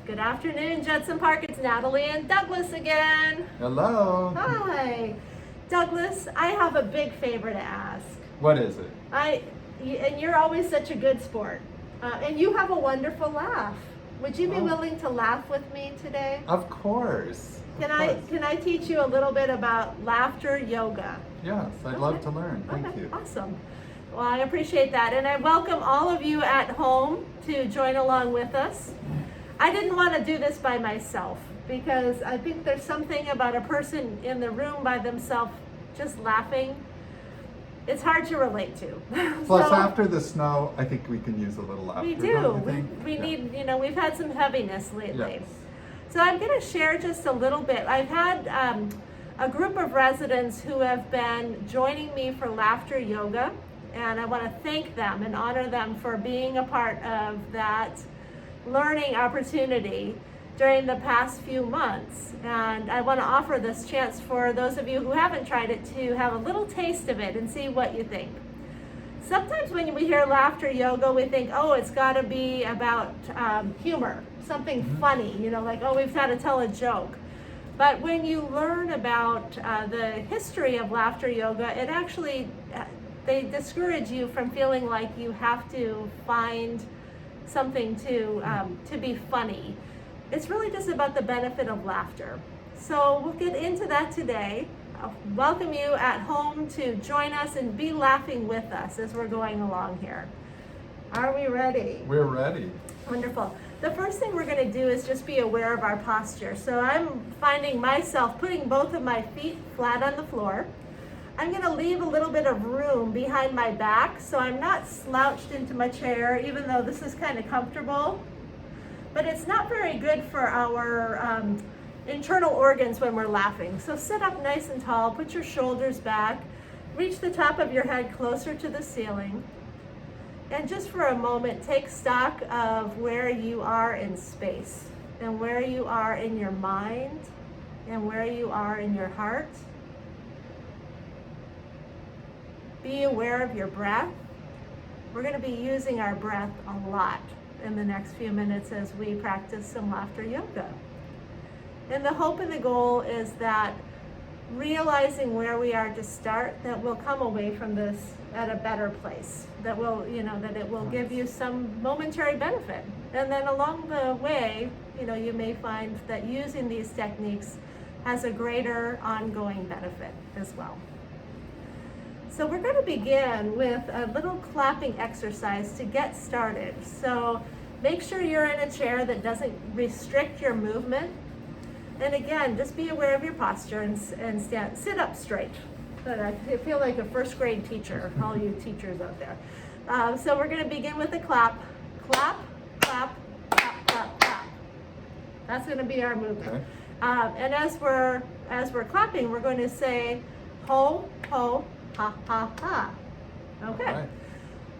Good afternoon, Judson Park. It's Natalie and Douglas again. Hello. Hi. Douglas, I have a big favor to ask. What is it? And you're always such a good sport. And you have a wonderful laugh. Would you be willing to laugh with me today? Of course. Can I teach you a little bit about laughter yoga? Yes, I'd love to learn. Thank Okay, you. awesome. Well, I appreciate that. And I welcome all of you at home to join along with us. I didn't want to do this by myself because I think there's something about a person in the room by themselves just laughing. It's hard to relate to. Plus, So, after the snow, I think we can use a little laughter. we do. Don't you think? We Yeah. need, we've had some heaviness lately. Yes. So I'm going to share just a little bit. I've had a group of residents who have been joining me for laughter yoga, and I want to thank them and honor them for being a part of that learning opportunity during the past few months. And I want to offer this chance for those of you who haven't tried it to have a little taste of it and see what you think. Sometimes when we hear laughter yoga, we think, oh, it's got to be about humor, something funny, like, oh, we've got to tell a joke. But when you learn about the history of laughter yoga, it actually, they discourage you from feeling like you have to find something to be funny. It's really just about the benefit of laughter. So we'll get into that today. I'll welcome you at home to join us and be laughing with us as we're going along here. Are we ready? We're ready. Wonderful. The first thing we're going to do is just be aware of our posture. So I'm finding myself putting both of my feet flat on the floor. I'm going to leave a little bit of room behind my back so I'm not slouched into my chair, even though this is kind of comfortable. But it's not very good for our internal organs when we're laughing. So sit up nice and tall, put your shoulders back, reach the top of your head closer to the ceiling. And just for a moment, take stock of where you are in space and where you are in your mind and where you are in your heart. Be aware of your breath. We're going to be using our breath a lot in the next few minutes as we practice some laughter yoga. And the hope and the goal is that realizing where we are to start, that we'll come away from this at a better place, that will, that it will give you some momentary benefit. And then along the way, you may find that using these techniques has a greater ongoing benefit as well. So we're going to begin with a little clapping exercise to get started. So make sure you're in a chair that doesn't restrict your movement. And again, just be aware of your posture and sit up straight. I feel like a first grade teacher, all you teachers out there. So we're going to begin with a clap. Clap, clap, clap, clap, clap. That's going to be our movement. Okay. And as we're clapping, we're going to say ho, ho, ha, ha, ha. Okay. All right.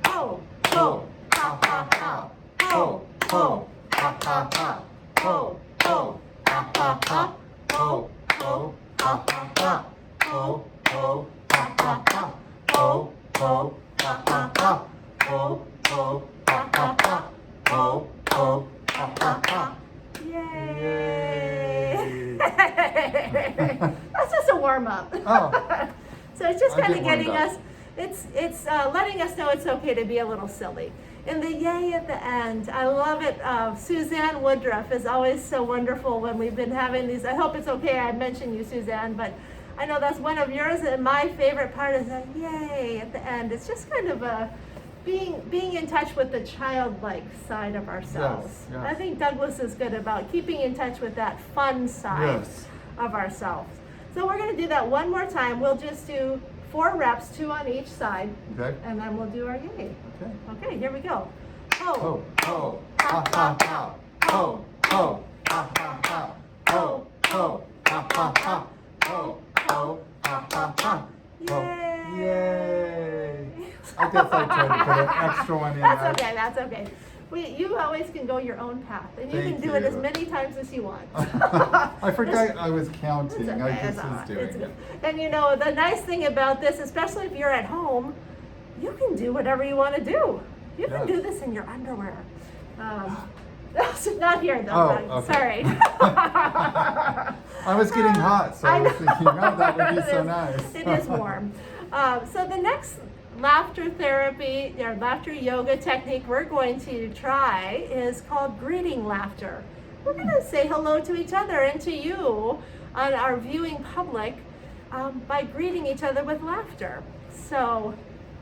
Ho, ho, ha, ha, ha. Ho, ho, ha, ha, ha. Ho, ho, ha, ha, ha. Ho, ho, ha, ha, ha. Ho, ho, ha, ha, ha. Ho, ho, ha, ha, ha. Ho, ho, ha, ha, ha. Ho, ho, ha, ha, ha. Yay! That's just a warm up. Oh. So it's just I kind get of getting warmed us, up. it's letting us know it's okay to be a little silly. And the yay at the end, I love it. Suzanne Woodruff is always so wonderful when we've been having these. I hope it's okay I mention you, Suzanne, but I know that's one of yours, and my favorite part is that yay at the end. It's just kind of a being in touch with the childlike side of ourselves. Yes, yes. I think Douglas is good about keeping in touch with that fun side Yes. of ourselves. So we're going to do that one more time. We'll just do 4 reps, 2 on each side, Okay. and then we'll do our yay. Okay. Okay, here we go. Ho, Ho, ho, ha, ha, ha. Ho, ho, ha, ha, ha. Ho, ho, ha, ha, ha. Ho, ho, ha, ha, ha. Ho. Yay! I guess I tried to put an extra one in there. That's okay, that's okay. You always can go your own path, and you Thank can do it as you. many times as you want. I forgot I was It's counting. okay, I it's just all was right, doing it's it. good. And the nice thing about this, especially if you're at home, you can do whatever you want to do. You can Yes. do this in your underwear. Not here though, Oh, Doug. okay. Sorry. I was getting hot, so I was thinking, oh, that would be so It is- nice. It is warm. So the next laughter therapy or laughter yoga technique we're going to try is called greeting laughter. We're going to say hello to each other and to you on our viewing public by greeting each other with laughter. So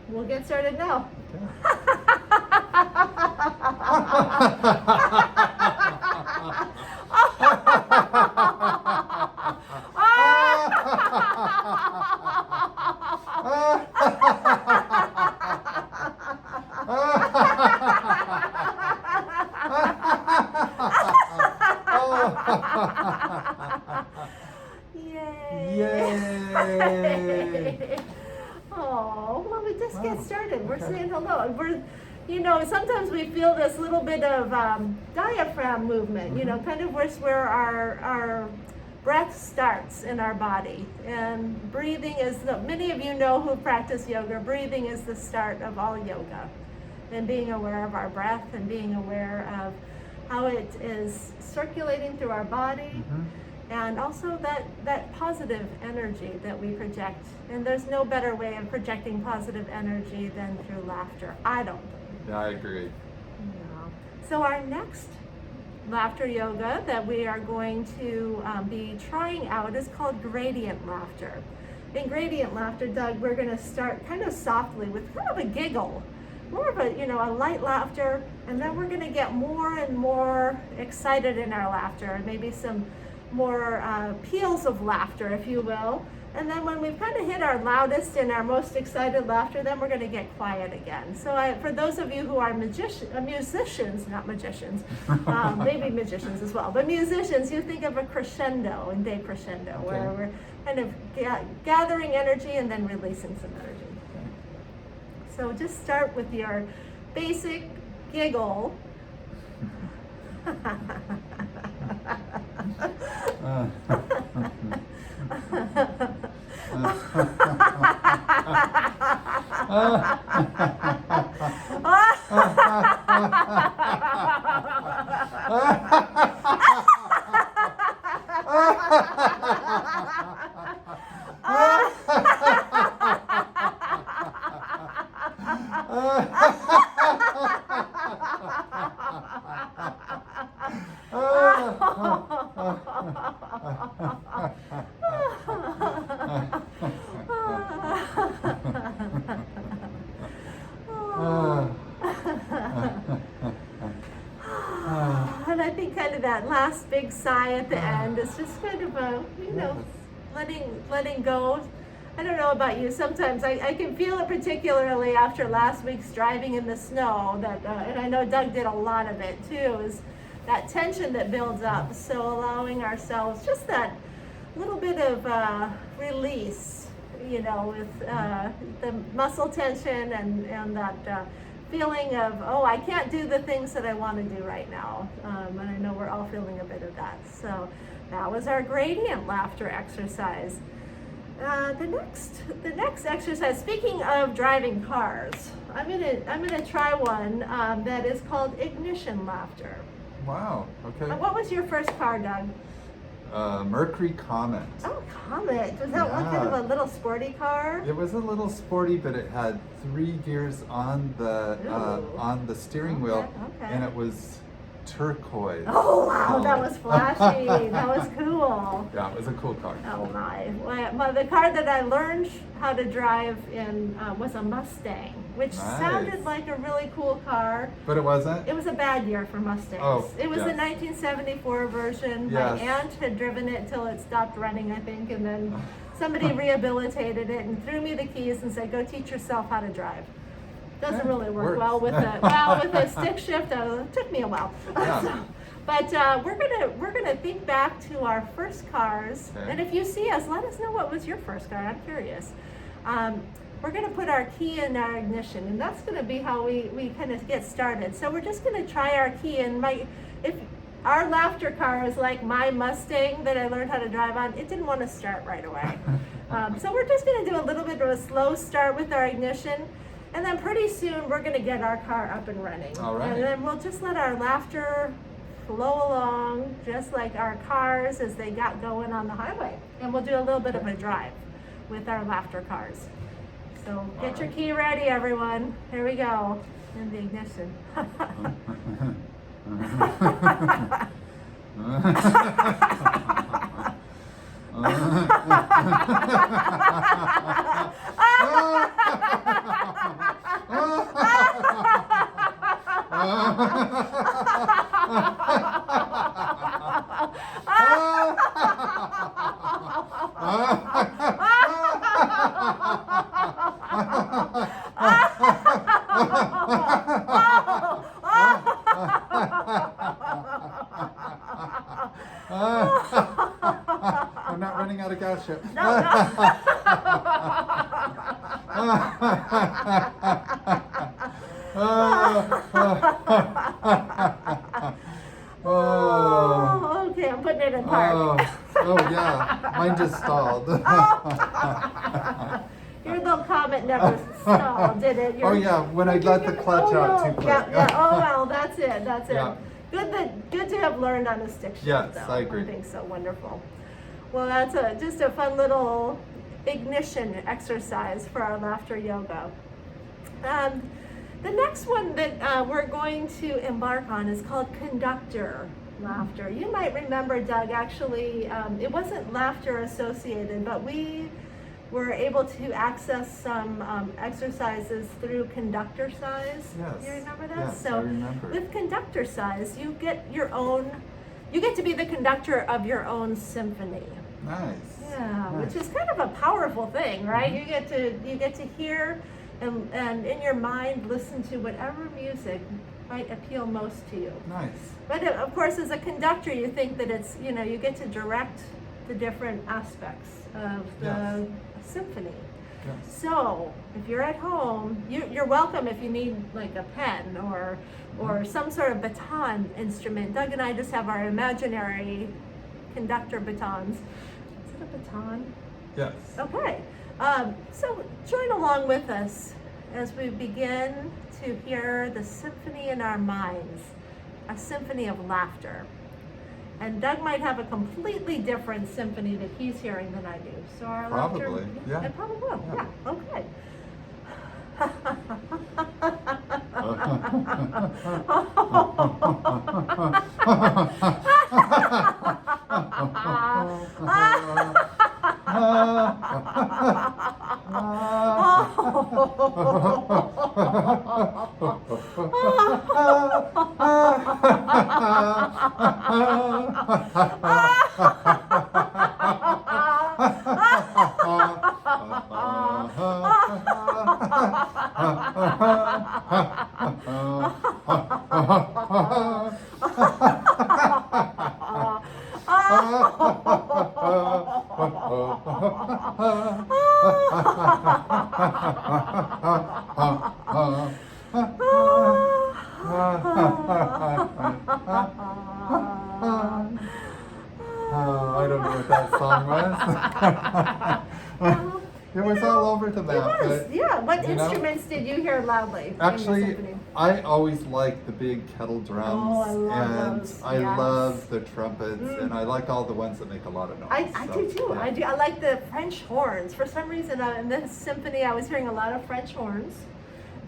we'll get started now. Yay! Yay! Oh, well, we just get Wow. started. We're Okay. saying hello. Sometimes we feel this little bit of diaphragm movement, kind of where our breath starts in our body. And breathing many of you know who practice yoga, breathing is the start of all yoga. And being aware of our breath and being aware of how it is circulating through our body. Mhm. And also that positive energy that we project. And there's no better way of projecting positive energy than through laughter. I don't think. Yeah, I agree. No. So our next laughter yoga that we are going to be trying out is called gradient laughter. In gradient laughter, Doug, we're going to start kind of softly with kind of a giggle. More of a light laughter, and then we're going to get more and more excited in our laughter, and maybe some more peals of laughter, if you will. And then when we've kind of hit our loudest and our most excited laughter, then we're going to get quiet again. So for those of you who are musicians, not magicians, maybe magicians as well, but musicians, you think of a crescendo and decrescendo, Okay. where we're kind of gathering energy and then releasing some energy. Okay. So just start with your basic giggle. And I think kind of that last big sigh at the end is just kind of letting go. I don't know about you. Sometimes I can feel it, particularly after last week's driving in the snow. And I know Doug did a lot of it too. Is that tension that builds up? So allowing ourselves just that little bit of release, with the muscle tension and that feeling of, oh, I can't do the things that I want to do right now. And I know we're all feeling a bit of that. So that was our gradient laughter exercise. The next exercise, speaking of driving cars, I'm gonna try one that is called ignition laughter. Wow, okay. What was your first car, Doug? Mercury Comet. Oh, Comet. Was that one kind of a little sporty car? It was a little sporty, but it had 3 gears on the steering wheel, Okay. and it was turquoise. Oh, wow, that was flashy. That was cool. Yeah, it was a cool car. Oh my. The car that I learned how to drive in was a Mustang, which Nice. sounded like a really cool car. But it wasn't? It was a bad year for Mustangs. Oh, it was the yes. 1974 version. Yes. My aunt had driven it till it stopped running, I think, and then somebody rehabilitated it and threw me the keys and said, "Go teach yourself how to drive." Doesn't Yeah, really work works. well with a stick shift. It took me a while. Yeah. But we're gonna think back to our first cars, Okay. and if you see us, let us know what was your first car. I'm curious. We're gonna put our key in our ignition, and that's gonna be how we kind of get started. So we're just gonna try our key, and if our laughter car is like my Mustang that I learned how to drive on, it didn't want to start right away. So we're just gonna do a little bit of a slow start with our ignition. And then pretty soon we're gonna get our car up and running. All right. And then we'll just let our laughter flow along just like our cars as they got going on the highway. And we'll do a little bit of a drive with our laughter cars. So get your key ready, everyone. Here we go. In the ignition. I'm not running out of gas yet. Oh, okay, I'm putting it in park. Oh yeah, mine just stalled. Your little Comet never stalled, did it? Oh yeah, when I let the clutch out too quick. Yeah. Oh well, that's it. Yeah. Good to have learned on a stick shift. Yes, though. I agree. I think so. Wonderful. Well, that's just a fun little ignition exercise for our laughter yoga. The next one that we're going to embark on is called conductor laughter. You might remember, Doug, actually, it wasn't laughter associated, but we were able to access some exercises through conductor size. Yes. You remember that? Yes, So I remember. with conductor size, you get to be the conductor of your own symphony. Nice. Yeah, Nice. which is kind of a powerful thing, right? You get to hear and in your mind listen to whatever music might appeal most to you. Nice. But of course, as a conductor, you think that it's, you get to direct the different aspects of the symphony. Yes. So if you're at home, you're welcome if you need like a pen or some sort of baton instrument. Doug and I just have our imaginary conductor batons. Is it a baton? Yes. Okay. So join along with us as we begin to hear the symphony in our minds, a symphony of laughter. And Doug might have a completely different symphony that he's hearing than I do. So our Probably, laughter, yeah. It probably will. Yeah. Yeah. Okay. I don't know what that song was. It was all over the map. It was, but, yeah. What you know, instruments did you hear loudly in the Actually, symphony? I always liked the big kettle drums, Oh, I love and those, I yes. love the trumpets, and I like all the ones that make a lot of noise. I so, do too. yeah. I do. I like the French horns. For some reason, in this symphony, I was hearing a lot of French horns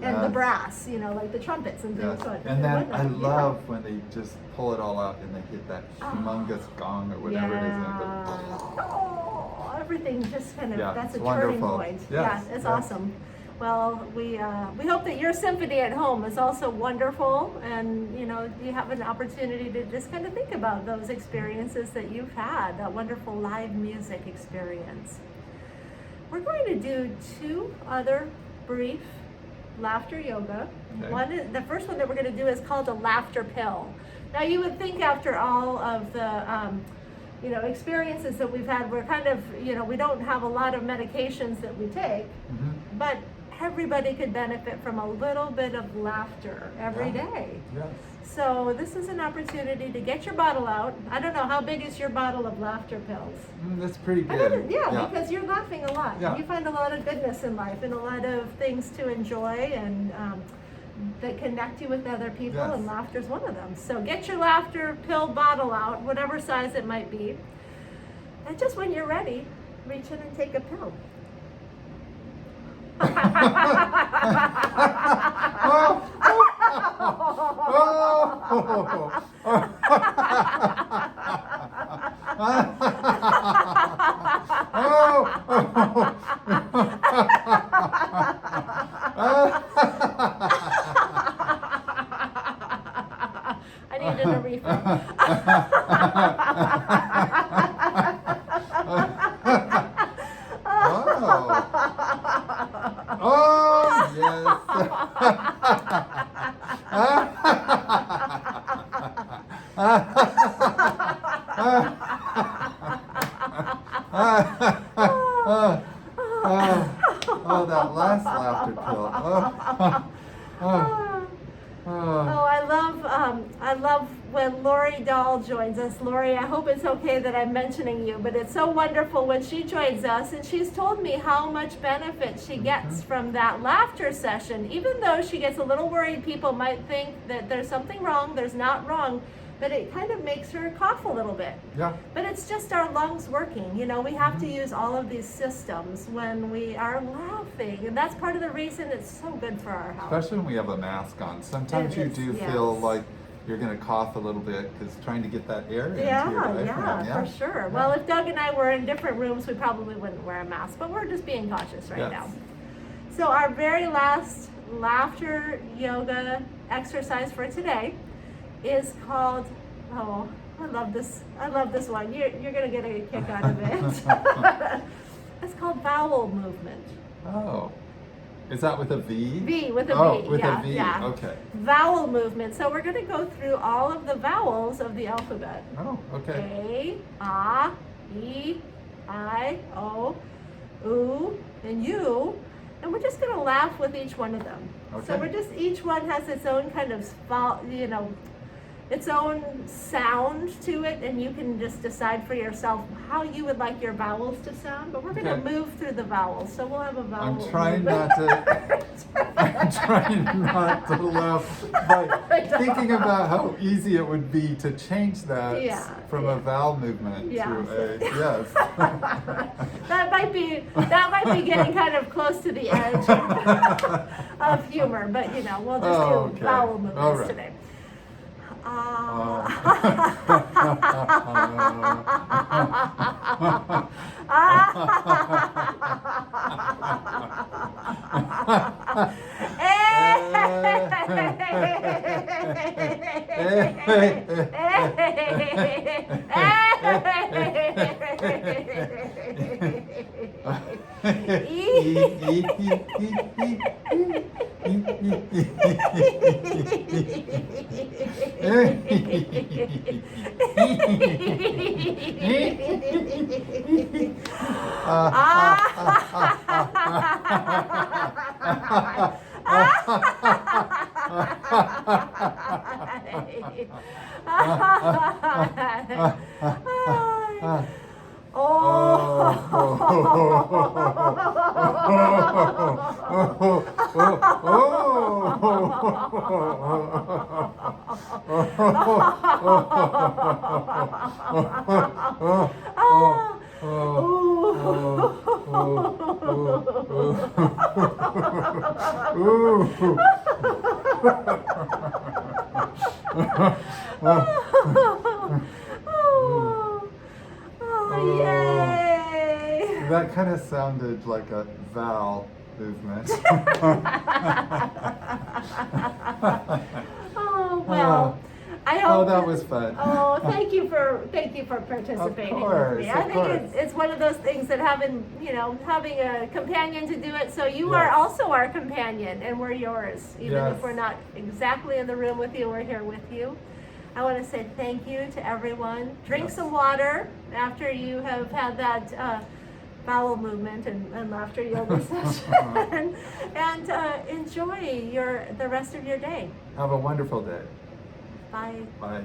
and the Yes. brass. Like the trumpets and things. Yes. So And then I whatnot. love when they just pull it all out and they hit that humongous gong or whatever it is. And it goes, Oh, everything just kind of, Yeah, that's a it's turning wonderful. point. Yes, Yeah, it's yes. awesome. Well, we hope that your symphony at home is also wonderful, and you have an opportunity to just kind of think about those experiences that you've had, that wonderful live music experience. We're going to do 2 other brief laughter yoga. Okay. The first one that we're going to do is called a laughter pill. Now, you would think after all of the experiences that we've had, we're kind of, we don't have a lot of medications that we take, but everybody could benefit from a little bit of laughter every day. Yes. So this is an opportunity to get your bottle out. I don't know, how big is your bottle of laughter pills? That's pretty I big. bet because you're laughing a lot. Yeah. You find a lot of goodness in life and a lot of things to enjoy, and that connect you with other people, Yes. and laughter's one of them. So get your laughter pill bottle out, whatever size it might be. And just when you're ready, reach in and take a pill. I needed a refill. Oh, yes. Oh, that last laughter pill. Oh, I love when Lori Dahl joins us. Lori, I hope it's okay that I'm mentioning you, but it's so wonderful when she joins us, and she's told me how much benefit she gets from that laughter session. Even though she gets a little worried, people might think that there's something wrong. There's not wrong, but it kind of makes her cough a little bit. Yeah. But it's just our lungs working. You know, we have to use all of these systems when we are laughing, and that's part of the reason it's so good for our health. Especially when we have a mask on. Sometimes you It is, do yes. feel like you're going to cough a little bit because trying to get that air into your diaphragm. Yeah, for sure. Well, if Doug and I were in different rooms, we probably wouldn't wear a mask, but we're just being cautious right Yes. now. So our very last laughter yoga exercise for today is called, oh, I love this one. You're going to get a kick out of it. It's called vowel movement. Oh. Is that with a V? V, with a Oh, V, with yeah, a V. yeah. Okay. Vowel movement. So we're going to go through all of the vowels of the alphabet. Oh, okay. A, E, I, O, U, and U. And we're just going to laugh with each one of them. So Okay. each one has its own kind of, its own sound to it, and you can just decide for yourself how you would like your vowels to sound. But we're going to Okay. move through the vowels. So we'll have a vowel. I'm trying movement. not to. I'm trying not to laugh by thinking about how easy it would be to change that from a vowel movement to a yes. That might be getting kind of close to the edge of humor, but we'll just do vowel movements All right. today. Yay! That kind of sounded like a vowel movement. Oh well, I hope. Oh, that was fun. Oh, thank you for participating with me. I think it's one of those things that having a companion to do it. So you are also our companion, and we're yours, even if we're not exactly in the room with you. We're here with you. I want to say thank you to everyone. Drink some water after you have had that bowel movement and laughter yoga session, and enjoy the rest of your day. Have a wonderful day. Bye. Bye.